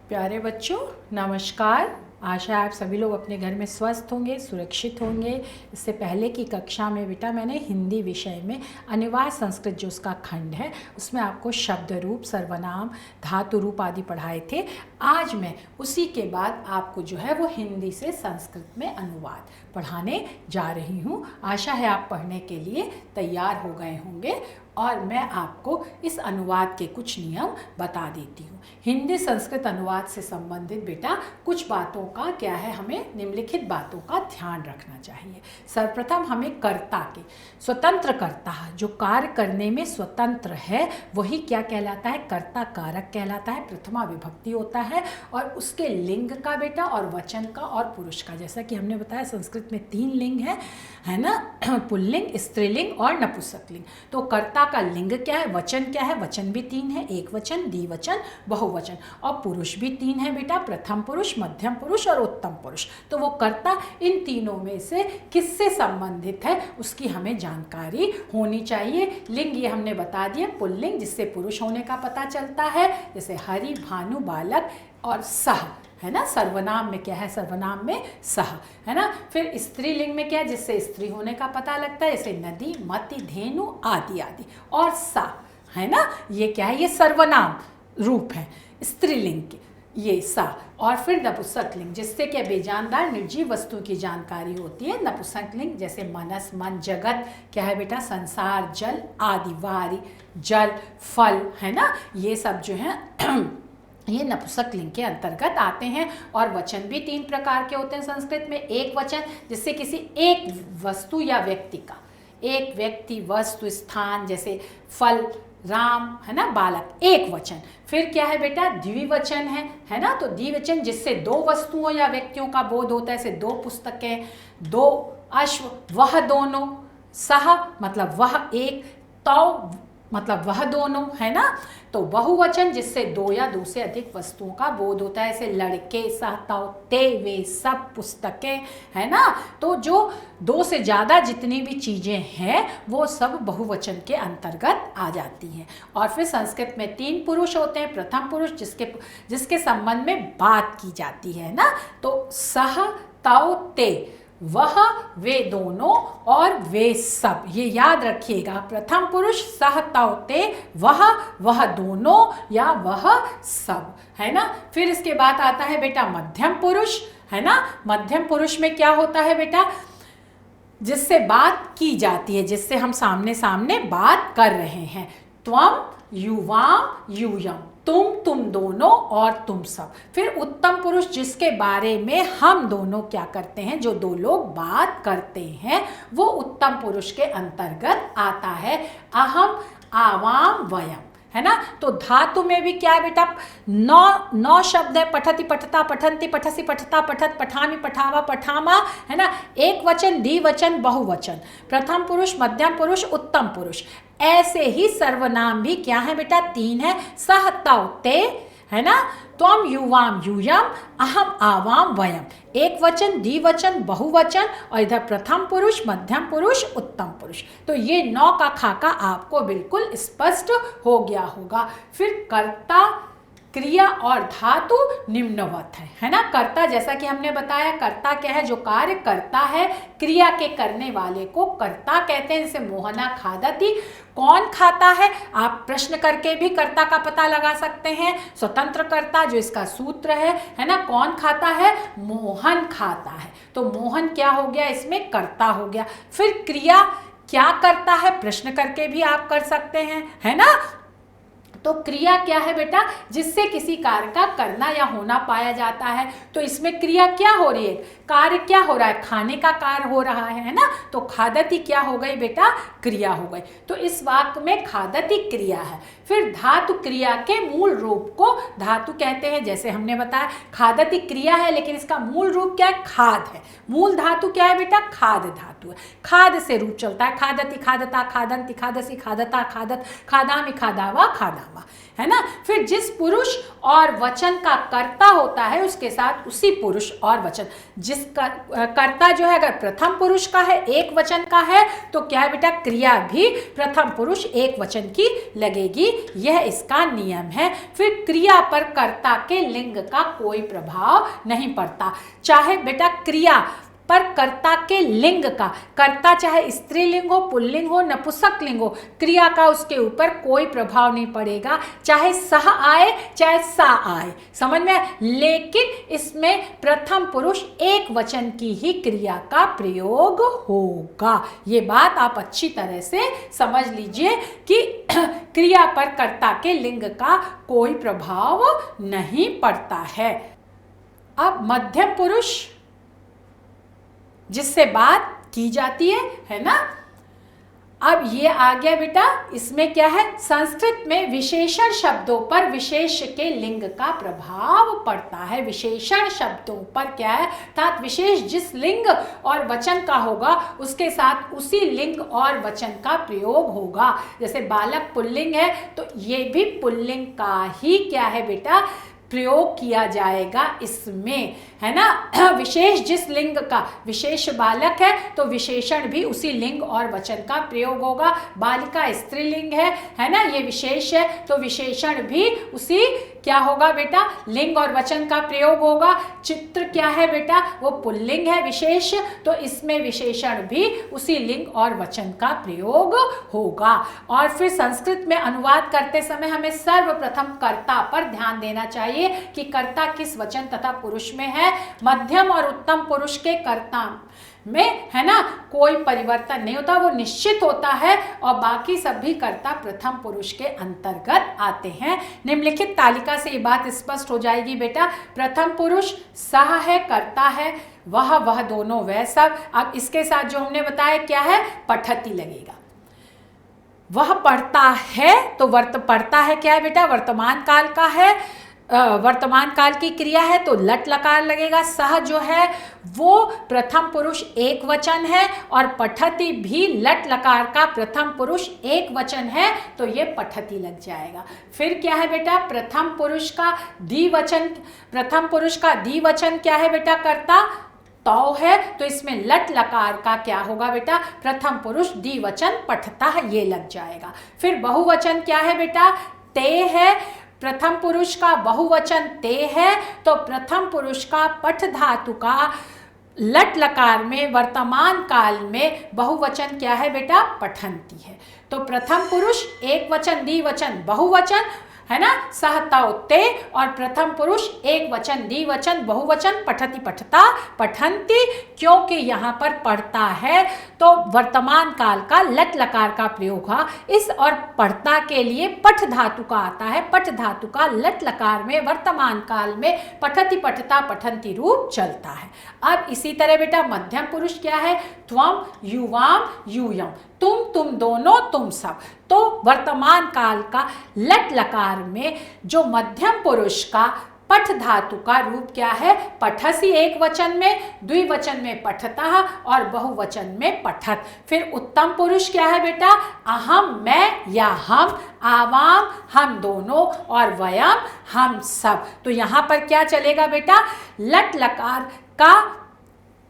प्यारे बच्चों नमस्कार। आशा है आप सभी लोग अपने घर में स्वस्थ होंगे, सुरक्षित होंगे। इससे पहले की कक्षा में बेटा मैंने हिंदी विषय में अनिवार्य संस्कृत जो उसका खंड है उसमें आपको शब्द रूप, सर्वनाम, धातु रूप आदि पढ़ाए थे। आज मैं उसी के बाद आपको जो है वो हिंदी से संस्कृत में अनुवाद पढ़ाने जा रही हूँ। आशा है आप पढ़ने के लिए तैयार हो गए होंगे और मैं आपको इस अनुवाद के कुछ नियम बता देती हूँ। हिंदी संस्कृत अनुवाद से संबंधित बेटा कुछ बातों का क्या है, हमें निम्नलिखित बातों का ध्यान रखना चाहिए। सर्वप्रथम हमें कर्ता के, स्वतंत्र कर्ता जो कार्य करने में स्वतंत्र है वही क्या कहलाता है, कर्ता कारक कहलाता है। प्रथमा विभक्ति होता है और उसके लिंग का बेटा और वचन का और पुरुष का, जैसा कि हमने बताया संस्कृत में 3 लिंग है ना, पुल्लिंग, स्त्रीलिंग और नपुंसकलिंग। तो कर्ता का लिंग क्या है, वचन क्या है, वचन भी 3 है, एक वचन, द्विवचन, बहुवचन, और पुरुष भी 3 है बेटा, प्रथम पुरुष, मध्यम पुरुष और उत्तम पुरुष। तो वो कर्ता इन तीनों में से किससे संबंधित है उसकी हमें जानकारी होनी चाहिए। लिंग ये हमने बता दिया, पुल्लिंग जिससे पुरुष होने का पता चलता है, जैसे हरि, भानु, बालक और सह, है ना। सर्वनाम में क्या है, सर्वनाम में सह, है ना। फिर स्त्रीलिंग में क्या है, जिससे स्त्री होने का पता लगता है, जैसे नदी, मति, धेनु आदि आदि। और सा, है ना, ये क्या है, ये सर्वनाम रूप है स्त्रीलिंग के, ये सा। और फिर नपुंसकलिंग जिससे क्या बेजानदार निर्जीव वस्तु की जानकारी होती है। नपुंसकलिंग जैसे मनस, मन, जगत क्या है बेटा, संसार, जल आदि, वारी, जल, फल, है ना, ये सब जो है ये नपुंसकलिंग के अंतर्गत आते हैं। और वचन भी 3 प्रकार के होते हैं संस्कृत में। एक वचन जिससे किसी एक वस्तु या व्यक्ति का, एक व्यक्ति, वस्तु, स्थान, जैसे फल, राम, है ना, बालक, एक वचन। फिर क्या है बेटा, द्विवचन है ना। तो द्विवचन जिससे 2 वस्तुओं या व्यक्तियों का बोध होता है, जैसे 2 पुस्तकें, 2 अश्व, वह दोनों, सह मतलब वह एक, तौ मतलब वह दोनों, है ना। तो बहुवचन जिससे 2 या 2 से अधिक वस्तुओं का बोध होता है, जैसे लड़के, सहताओ, ते, वे सब, पुस्तकें, है ना। तो जो 2 से ज़्यादा जितनी भी चीज़ें हैं वो सब बहुवचन के अंतर्गत आ जाती हैं। और फिर संस्कृत में 3 पुरुष होते हैं। प्रथम पुरुष जिसके संबंध में बात की जाती है ना, तो सह, तौ, ते, वह, वे दोनों और वे सब, ये याद रखिएगा। प्रथम पुरुष सह, तौ, ते, वह दोनों या वह सब, है ना। फिर इसके बाद आता है बेटा मध्यम पुरुष, है ना। मध्यम पुरुष में क्या होता है बेटा, जिससे बात की जाती है, जिससे हम सामने सामने बात कर रहे हैं। त्वम, युवाम, यूयम, तुम दोनों और तुम सब। फिर उत्तम पुरुष जिसके बारे में हम दोनों क्या करते हैं, जो 2 लोग बात करते हैं, वो उत्तम पुरुष के अंतर्गत आता है। अहम, आवाम, वयम, है ना। तो धातु में भी क्या है बेटा, 9 शब्द है। पठति, पठता, पठन्ति, पठसी, पठता, पठत, पठामि, पठावा, पठामा, है ना। एक वचन, द्विवचन, बहुवचन, प्रथम पुरुष, मध्यम पुरुष, उत्तम पुरुष। ऐसे ही सर्वनाम भी क्या है बेटा, 3 है। सह, तौ, ते, है ना, त्वम, युवाम, यूयम, अहम, आवाम, वयम। एक वचन, द्विवचन, बहुवचन, और इधर प्रथम पुरुष, मध्यम पुरुष, उत्तम पुरुष। तो ये 9 का खाका आपको बिल्कुल स्पष्ट हो गया होगा। फिर कर्ता, क्रिया और धातु निम्नवत है ना। कर्ता जैसा कि हमने बताया, कर्ता क्या है, जो कार्य करता है। क्रिया के करने वाले को कर्ता कहते हैं, जैसे मोहना खादति, कौन खाता है, आप प्रश्न करके भी कर्ता का पता लगा सकते हैं। स्वतंत्र कर्ता जो इसका सूत्र है ना, कौन खाता है, मोहन खाता है। तो मोहन क्या हो गया, इसमें कर्ता हो गया। फिर क्रिया क्या करता है, प्रश्न करके भी आप कर सकते हैं, है ना। तो क्रिया क्या है बेटा, जिससे किसी कार्य का करना या होना पाया जाता है। तो इसमें क्रिया क्या हो रही है, कार्य क्या हो रहा है, खाने का कार्य हो रहा है ना। तो खादति क्या हो गई बेटा, क्रिया हो गई। तो इस वाक्य में खादति क्रिया है। फिर धातु क्रिया के मूल रूप को धातु कहते हैं, जैसे हमने बताया खादति क्रिया है, लेकिन इसका मूल रूप क्या है, खाद है। मूल धातु क्या है बेटा, खाद धातु है। खाद से रूप चलता है, खादति, खादता, खादंति, खादसी, खादता, खादत, खादामि, खादावा, खादामा, है ना। फिर जिस पुरुष और वचन का कर्ता होता है उसके साथ उसी पुरुष और वचन, जिस कर्ता जो है अगर प्रथम पुरुष का है, एक वचन का है, तो क्या है बेटा, क्रिया भी प्रथम पुरुष एक वचन की लगेगी, यह इसका नियम है। फिर क्रिया पर कर्ता के लिंग का कोई प्रभाव नहीं पड़ता, चाहे बेटा क्रिया पर कर्ता के लिंग का, कर्ता चाहे स्त्रीलिंग हो, पुल्लिंग हो, नपुंसकलिंग हो, क्रिया का उसके ऊपर कोई प्रभाव नहीं पड़ेगा, चाहे सह आए चाहे सा आए, समझ में। लेकिन इसमें प्रथम पुरुष एक वचन की ही क्रिया का प्रयोग होगा, ये बात आप अच्छी तरह से समझ लीजिए कि क्रिया पर कर्ता के लिंग का कोई प्रभाव नहीं पड़ता है। अब मध्यम पुरुष जिससे बात की जाती है ना। अब ये आ गया बेटा, इसमें क्या है, संस्कृत में विशेषण शब्दों पर विशेष के लिंग का प्रभाव पड़ता है। विशेषण शब्दों पर क्या है, अर्थात विशेष जिस लिंग और वचन का होगा उसके साथ उसी लिंग और वचन का प्रयोग होगा। जैसे बालक पुल्लिंग है तो ये भी पुल्लिंग का ही क्या है बेटा, प्रयोग किया जाएगा इसमें, है ना। विशेष जिस लिंग का, विशेष बालक है तो विशेषण भी उसी लिंग और वचन का प्रयोग होगा। बालिका स्त्रीलिंग है ना, ये विशेष है तो विशेषण भी उसी क्या होगा बेटा, लिंग और वचन का प्रयोग होगा। चित्र क्या है बेटा, वो पुल्लिंग है विशेष, तो इसमें विशेषण भी उसी लिंग और वचन का प्रयोग होगा। और फिर संस्कृत में अनुवाद करते समय हमें सर्वप्रथम कर्ता पर ध्यान देना चाहिए कि कर्ता किस वचन तथा पुरुष में है। मध्यम और उत्तम पुरुष के कर्ता में, है ना, कोई परिवर्तन नहीं होता, वो निश्चित होता है, और बाकी सभी कर्ता प्रथम पुरुष के अंतर्गत आते हैं। निम्नलिखित तालिका से ये बात स्पष्ट हो जाएगी बेटा। प्रथम पुरुष सह है, कर्ता है, वह दोनों वह सब। अब इसके साथ जो हमने बताया क्या है, पठती लगेगा। वह पढ़ता है तो पढ़ता है क्या है बेटा, वर्तमान काल का है, वर्तमान काल की क्रिया है तो लट लकार लगेगा। सह जो है वो प्रथम पुरुष एक वचन है, और पठती भी लट लकार का प्रथम पुरुष एक वचन है, तो ये पठती लग जाएगा। फिर क्या है बेटा, प्रथम पुरुष का द्विवचन, प्रथम पुरुष का द्विवचन क्या है बेटा, कर्ता तौ है, तो इसमें लट लकार का क्या होगा बेटा, प्रथम पुरुष द्विवचन पठता है, ये लग जाएगा। फिर बहुवचन क्या है बेटा, ते है, प्रथम पुरुष का बहुवचन ते है, तो प्रथम पुरुष का पठ धातु का लट लकार में वर्तमान काल में बहुवचन क्या है बेटा, पठंती है। तो प्रथम पुरुष एक वचन, द्विवचन, बहुवचन, है ना, सह तौ ते, और प्रथम पुरुष एक वचन, द्विवचन, बहुवचन, पठती पठता पठंती। क्योंकि यहाँ पर पढ़ता है तो वर्तमान काल का लट लकार का प्रयोग हुआ इस, और पढ़ता के लिए पठ धातु का आता है, पठ धातु का लट लकार में वर्तमान काल में पठती पठता पठंती रूप चलता है। अब इसी तरह बेटा मध्यम पुरुष क्या है, त्वम, युवाम, यूयम, तुम दोनों, तुम सब। तो वर्तमान काल का लट लकार में जो मध्यम पुरुष का पठ धातु का रूप क्या है, पठसी एक वचन में, द्विवचन में पठता और बहुवचन में पठत। फिर उत्तम पुरुष क्या है बेटा, अहम मैं या हम, आवाम हम दोनों, और वयम हम सब। तो यहाँ पर क्या चलेगा बेटा, लट लकार का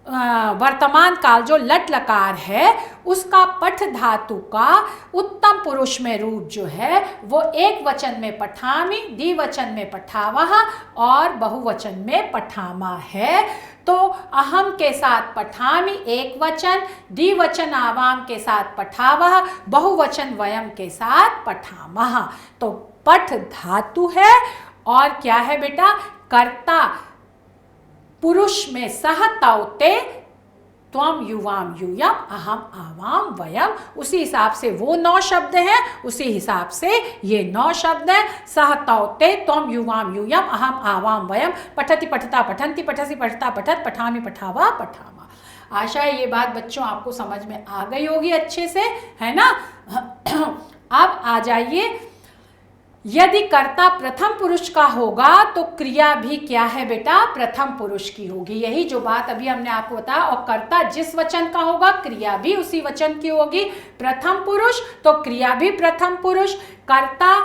वर्तमान काल जो लट लकार है उसका पठ धातु का उत्तम पुरुष में रूप जो है वो एक वचन में पठामी, द्विवचन में पठावह और बहुवचन में पठामा है। तो अहम के साथ पठामी एक वचन, द्विवचन आवाम के साथ पठावह, बहुवचन वयम के साथ पठामह। तो पठ धातु है, और क्या है बेटा, कर्ता पुरुष में सह तौ ते, त्वम, युवाम, यूयम, अहम, आवाम, वयम। उसी हिसाब से वो 9 शब्द हैं, उसी हिसाब से ये 9 शब्द हैं। सह तौ ते, त्वम, युवाम, यूयम, अहम, आवाम, वयम, पठति पठता पठंती, पठसी पठता पठत, पठामी पठावा पठामा। आशा है ये बात बच्चों आपको समझ में आ गई होगी अच्छे से, है ना। अब आ जाइए, यदि कर्ता प्रथम पुरुष का होगा तो क्रिया भी क्या है बेटा, प्रथम पुरुष की होगी। यही जो बात अभी हमने आपको बताया। और कर्ता जिस वचन का होगा क्रिया भी उसी वचन की होगी। प्रथम पुरुष तो क्रिया भी प्रथम पुरुष, कर्ता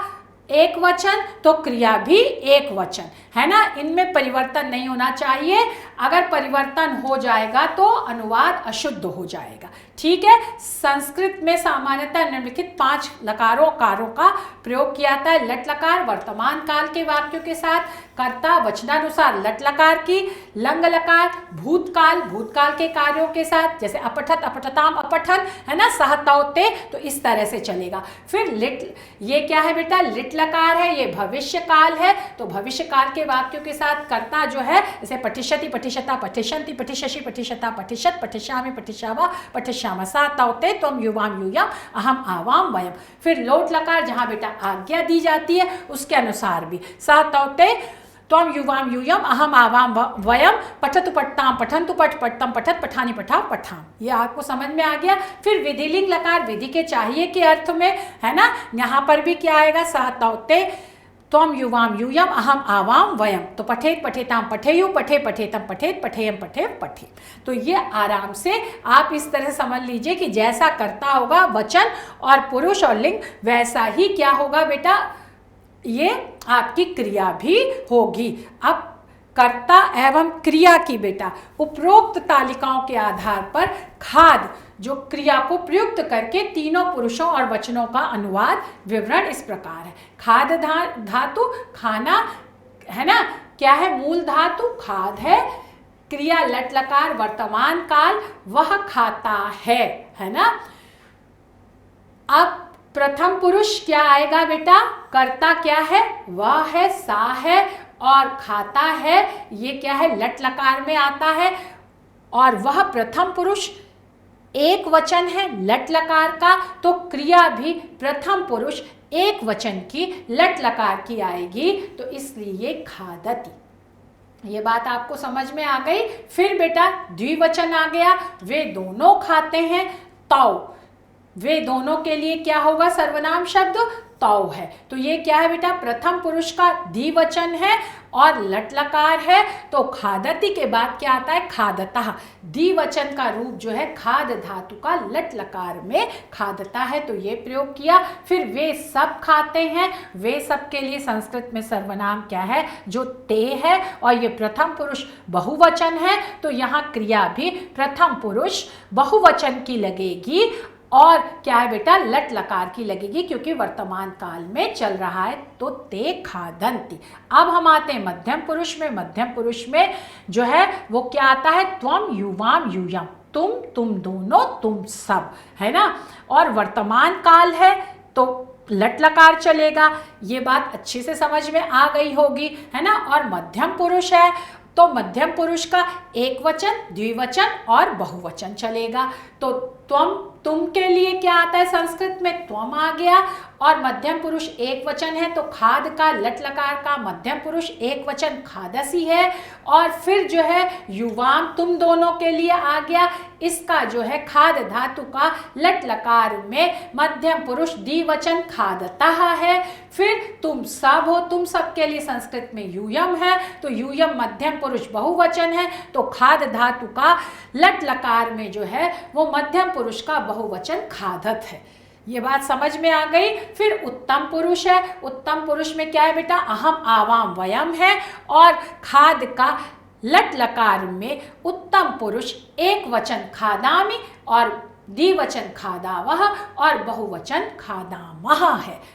एक वचन तो क्रिया भी एक वचन, है ना। इनमें परिवर्तन नहीं होना चाहिए। अगर परिवर्तन हो जाएगा तो अनुवाद अशुद्ध हो जाएगा। ठीक है। संस्कृत में सामान्यतः निम्नलिखित 5 लकारों कारों का प्रयोग किया जाता है। लट लकार वर्तमान काल के वाक्यों के साथ, कर्ता वचनानुसार लट लकार की, लंग लकार भूतकाल भूतकाल के कार्यों के साथ, जैसे अपठत अपठताम अपठन, है ना, सहतौते, तो इस तरह से चलेगा। फिर लिट, ये क्या है बेटा, लिट लकार है, ये भविष्य काल है, तो भविष्य काल के वाक्यों के साथ कर्ता जो है, जैसे पठिष्यति पठिष्यता पठिष्यन्ति पठिष्यसि पठिष्यता पठिष्यत् पठिष्यामि पठिष्यावा पठिष्यामः सहतौते त्वं युवाम यूयम अहम आवाम वयम। फिर लोट लकार जहाँ बेटा आज्ञा दी जाती है उसके अनुसार भी, सहतौते त्वं युवाम यूयम अहम आवाम वयम पठतु पठताम पठन्तु पठ पठतम पठत पठानि पठा पठाम। ये आपको समझ में आ गया। फिर विधिलिंग लकार विधि के चाहिए के अर्थ में, है ना, यहाँ पर भी क्या आएगा, सहतौते त्वं युवाम यूयम अहम आवाम वयम, तो पठेत पठेताम पठेयु पठे पठेतम पठेत पठेयम पठे पठे। तो ये आराम से आप इस तरह समझ लीजिए कि जैसा कर्ता होगा वचन और पुरुष और लिंग, वैसा ही क्या होगा बेटा, ये आपकी क्रिया भी होगी। अब कर्ता एवं क्रिया की बेटा उपरोक्त तालिकाओं के आधार पर खाद जो क्रिया को प्रयुक्त करके तीनों पुरुषों और वचनों का अनुवाद विवरण इस प्रकार है। खाद धातु खाना, है ना, क्या है, मूल धातु खाद है, क्रिया लट लकार वर्तमान काल वह खाता है ना। अब प्रथम पुरुष क्या आएगा बेटा, कर्ता क्या है, वह है, सा है, और खाता है, ये क्या है, लट लकार में आता है, और वह प्रथम पुरुष एक वचन है लट लकार का, तो क्रिया भी प्रथम पुरुष एक वचन की लट लकार की आएगी, तो इसलिए खादति। ये बात आपको समझ में आ गई। फिर बेटा द्विवचन आ गया, वे दोनों खाते हैं, तौ, वे दोनों के लिए क्या होगा, सर्वनाम शब्द तौ है। तो ये क्या है बेटा, प्रथम पुरुष का द्विवचन है और लट लकार है, तो खादति के बाद क्या आता है, खादतः। द्विवचन का रूप जो है खाद धातु का लट लकार में खादता है, तो ये प्रयोग किया। फिर वे सब खाते हैं, वे सब के लिए संस्कृत में सर्वनाम क्या है, जो ते है, और ये प्रथम पुरुष बहुवचन है, तो यहाँ क्रिया भी प्रथम पुरुष बहुवचन की लगेगी, और क्या है बेटा, लट लकार की लगेगी, क्योंकि वर्तमान काल में चल रहा है, तो ते खादन्ति। अब हम आते हैं मध्यम पुरुष में। मध्यम पुरुष में जो है वो क्या आता है, त्वम युवाम यूयम, तुम दोनों, तुम सब, है ना, और वर्तमान काल है तो लट लकार चलेगा। ये बात अच्छे से समझ में आ गई होगी, है ना। और मध्यम पुरुष है तो मध्यम पुरुष का एक वचन, द्विवचन और बहुवचन चलेगा। तो तुम के लिए क्या आता है, संस्कृत में त्वम आ गया, और मध्यम पुरुष एक वचन है, तो खाद का लट लकार का मध्यम पुरुष एक वचन खादसी है। और फिर जो है युवाम तुम दोनों के लिए आ गया, इसका जो है खाद धातु का लट लकार में मध्यम पुरुष द्विवचन खादतः है। फिर तुम सब हो, तुम सब के लिए संस्कृत में यूयम है, तो यूयम मध्यम पुरुष बहुवचन है, तो खाद धातु का लट लकार में जो है वो मध्यम पुरुष का बहुवचन खादत है। ये बात समझ में आ गई। फिर उत्तम पुरुष है, उत्तम पुरुष में क्या है बेटा, अहम आवाम वयम है, और खाद का लट लकार में उत्तम पुरुष एक वचन खादामि और द्विवचन खादावह और बहुवचन खादामह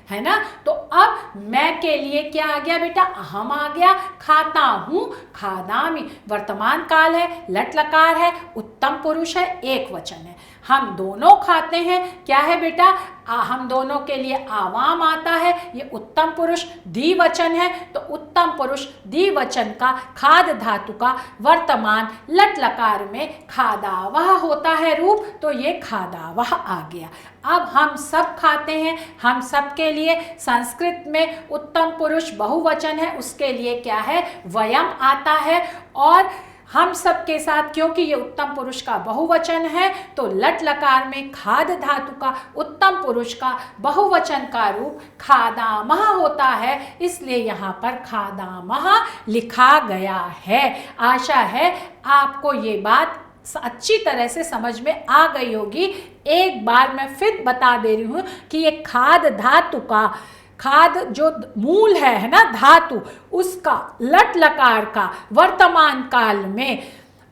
है ना। तो अब मैं के लिए क्या आ गया बेटा, अहम आ गया, खाता हूँ, खादामि वर्तमान काल है, लट लकार है, उत्तम पुरुष है, एक वचन है। हम दोनों खाते हैं, क्या है बेटा, हम दोनों के लिए आवाम आता है, ये उत्तम पुरुष द्विवचन है, तो उत्तम पुरुष द्विवचन का खाद धातु का वर्तमान लट लकार में खादावह होता है रूप, तो ये खादावह आ गया। अब हम सब खाते हैं, हम सब के लिए संस्कृत में उत्तम पुरुष बहुवचन है, उसके लिए क्या है, वयम आता है, और हम सब के साथ क्योंकि ये उत्तम पुरुष का बहुवचन है, तो लट लकार में खाद धातु का उत्तम पुरुष का बहुवचन का रूप खादामह होता है, इसलिए यहाँ पर खादामह लिखा गया है। आशा है आपको ये बात अच्छी तरह से समझ में आ गई होगी। एक बार मैं फिर बता दे रही हूँ कि ये खाद धातु का खाद जो मूल है ना, धातु, उसका लट लकार का वर्तमान काल में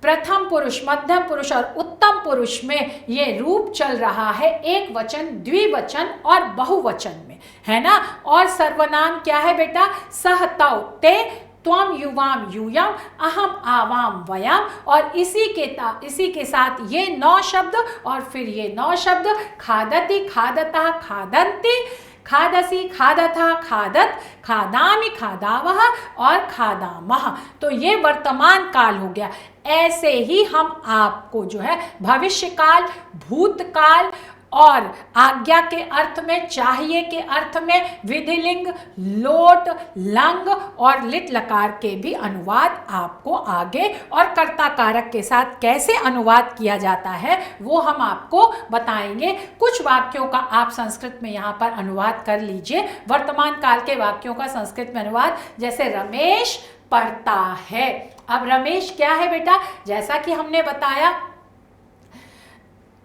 प्रथम पुरुष, मध्यम पुरुष और उत्तम पुरुष में ये रूप चल रहा है एक वचन, द्विवचन और बहुवचन में, है ना। और सर्वनाम क्या है बेटा? सह तौ ते, त्वम युवाम यूयम, अहम आवाम वयम, और इसी के साथ ये 9 शब्द और फिर ये 9 शब्द, खादति, खादतः, खादन्ति, खादसी, खादथा, खादत, खादामि, खादावह और खादामह। तो ये वर्तमान काल हो गया। ऐसे ही हम आपको जो है भविष्य काल, भूतकाल और आज्ञा के अर्थ में, चाहिए के अर्थ में विधिलिंग, लोट, लंग और लिट लकार के भी अनुवाद आपको आगे, और कर्ता कारक के साथ कैसे अनुवाद किया जाता है वो हम आपको बताएंगे। कुछ वाक्यों का आप संस्कृत में यहाँ पर अनुवाद कर लीजिए, वर्तमान काल के वाक्यों का संस्कृत में अनुवाद। जैसे रमेश पढ़ता है। अब रमेश क्या है बेटा? जैसा कि हमने बताया,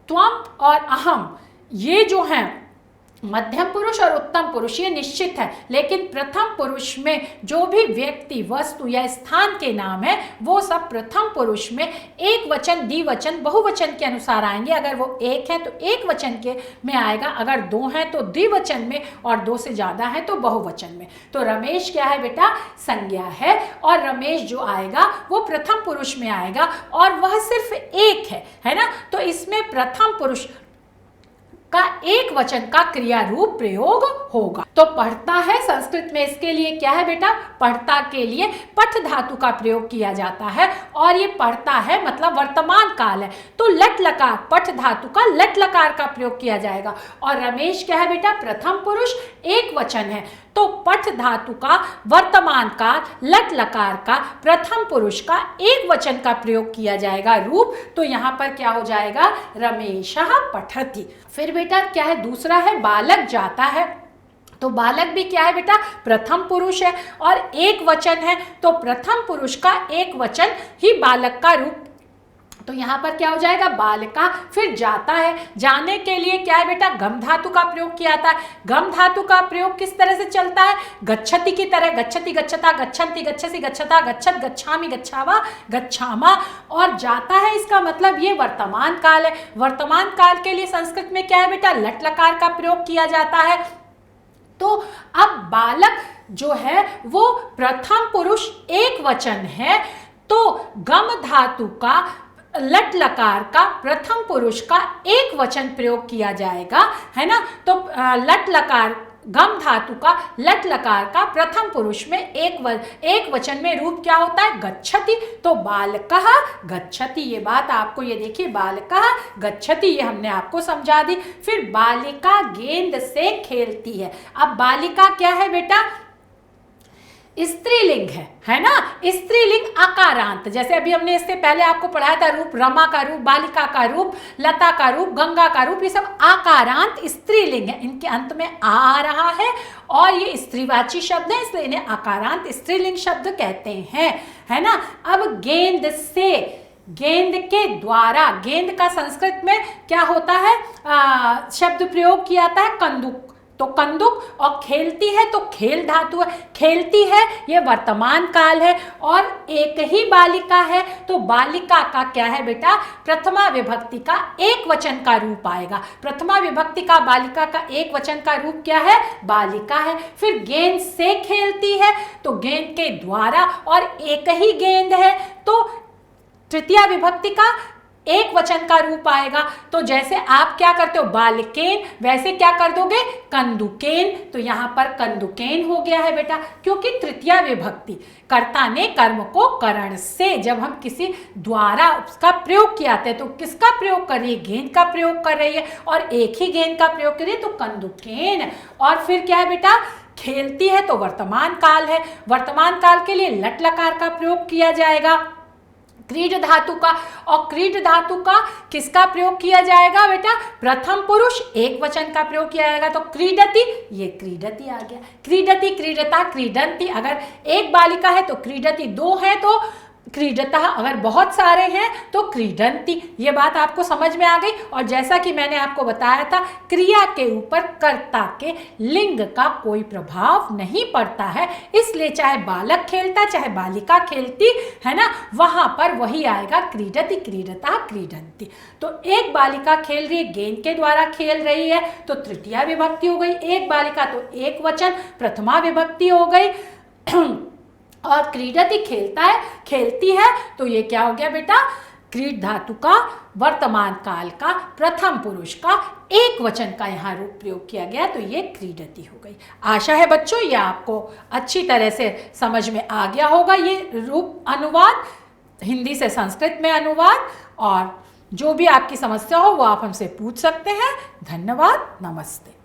त्वम और अहम ये जो हैं मध्यम पुरुष और उत्तम पुरुष, ये निश्चित है, लेकिन प्रथम पुरुष में जो भी व्यक्ति, वस्तु या स्थान के नाम है वो सब प्रथम पुरुष में एक वचन, द्विवचन, बहुवचन के अनुसार आएंगे। अगर वो एक है तो एक वचन के में आएगा, अगर 2 हैं तो द्विवचन में, और 2 से ज़्यादा है तो बहुवचन में। तो रमेश क्या है बेटा? संज्ञा है, और रमेश जो आएगा वो प्रथम पुरुष में आएगा, और वह सिर्फ एक है ना। तो इसमें प्रथम पुरुष का एक वचन का क्रिया रूप प्रयोग होगा। तो पढ़ता है, संस्कृत में इसके लिए क्या है बेटा? पढ़ता के लिए पठ धातु का प्रयोग किया जाता है, और ये पढ़ता है मतलब वर्तमान काल है, तो लट लकार, पठ धातु का लट लकार का प्रयोग किया जाएगा। और रमेश क्या है बेटा? प्रथम पुरुष, एक वचन है, तो पठ धातु का वर्तमान काल, लट लकार का प्रथम पुरुष का एक वचन का प्रयोग किया जाएगा रूप। तो यहाँ पर क्या हो जाएगा? रमेशः पठति। फिर बेटा क्या है? दूसरा है बालक जाता है। तो बालक भी क्या है बेटा? प्रथम पुरुष है और एक वचन है, तो प्रथम पुरुष का एक वचन ही बालक का रूप। तो यहाँ पर क्या हो जाएगा? बालिका। फिर जाता है, जाने के लिए क्या है बेटा? गम धातु का प्रयोग किया जाता है। गम धातु का प्रयोग किस तरह से चलता है? गच्छति की तरह, गच्छति, गच्छता, गच्छन्ति, गच्छसि, गच्छता, गच्छत, गच्छामि, गच्छावा, गच्छामा। और जाता है, इसका मतलब ये वर्तमान काल है। वर्तमान काल के लिए संस्कृत में क्या है बेटा? लट लकार का प्रयोग किया जाता है। तो अब बालक जो है वो प्रथम पुरुष एक वचन है, तो गम धातु का, लट लकार का प्रथम पुरुष का एक वचन प्रयोग किया जाएगा, है ना। तो लट लकार, गम धातु का लट लकार का प्रथम पुरुष में एक वचन में रूप क्या होता है? गच्छति। तो बालकः गच्छति, ये बात आपको, ये देखिए, बालकः गच्छति, ये हमने आपको समझा दी। फिर बालिका गेंद से खेलती है। अब बालिका क्या है बेटा? स्त्रीलिंग है ना। स्त्रीलिंग आकारांत, जैसे अभी हमने इससे पहले आपको पढ़ाया था रूप, रमा का रूप, बालिका का रूप, लता का रूप, गंगा का रूप, ये सब आकारांत स्त्रीलिंग है। इनके अंत में आ रहा है और ये स्त्रीवाची शब्द है, इसलिए इन्हें आकारांत स्त्रीलिंग शब्द कहते हैं, है ना। अब गेंद से, गेंद के द्वारा, गेंद का संस्कृत में क्या होता है? शब्द प्रयोग किया जाता है कंदुक। तो कंदुक, और खेलती है तो खेल धातु है, खेलती है ये वर्तमान काल है, और एक ही बालिका है, तो बालिका का क्या है बेटा? प्रथमा विभक्ति का एक वचन का रूप आएगा। प्रथमा विभक्ति का बालिका का एक वचन का रूप क्या है? बालिका है। फिर गेंद से खेलती है, तो गेंद के द्वारा, और एक ही गेंद है, तो तृतीया विभक्ति का एक वचन का रूप आएगा। तो जैसे आप क्या करते हो? बालिकेन, वैसे क्या कर दोगे? कंदुकेन। तो यहाँ पर कंदुकेन हो गया है बेटा, क्योंकि तृतीया विभक्ति, कर्ता ने कर्म को करण से, जब हम किसी द्वारा उसका प्रयोग किया है, तो किसका प्रयोग कर रही है? गेंद का प्रयोग कर रही है, और एक ही गेंद का प्रयोग कर रही है, तो कंदुकेन। और फिर क्या है बेटा? खेलती है, तो वर्तमान काल है, वर्तमान काल के लिए लट लकार का प्रयोग किया जाएगा। क्रीड धातु का, और क्रीड धातु का किसका प्रयोग किया जाएगा बेटा? प्रथम पुरुष एक वचन का प्रयोग किया जाएगा। तो क्रीडति, ये क्रीडति आ गया। क्रीडति, क्रीडता, क्रीडंती। अगर एक बालिका है तो क्रीडति, 2 है तो क्रीडतः अगर बहुत सारे हैं तो क्रीडन्ति। ये बात आपको समझ में आ गई। और जैसा कि मैंने आपको बताया था, क्रिया के ऊपर कर्ता के लिंग का कोई प्रभाव नहीं पड़ता है, इसलिए चाहे बालक खेलता चाहे बालिका खेलती है ना, वहां पर वही आएगा, क्रीडति, क्रीडतः, क्रीडन्ति। तो एक बालिका खेल रही है, गेंद के द्वारा खेल रही है, तो तृतीया विभक्ति हो गई। एक बालिका तो एक वचन, प्रथमा विभक्ति हो गई। और क्रीडति खेलता है, खेलती है, तो ये क्या हो गया बेटा, क्रीड धातु का वर्तमान काल का प्रथम पुरुष का एक वचन का यहाँ रूप प्रयोग किया गया, तो ये क्रीडति हो गई। आशा है बच्चों ये आपको अच्छी तरह से समझ में आ गया होगा, ये रूप अनुवाद, हिंदी से संस्कृत में अनुवाद। और जो भी आपकी समस्या हो वो आप हमसे पूछ सकते हैं। धन्यवाद, नमस्ते।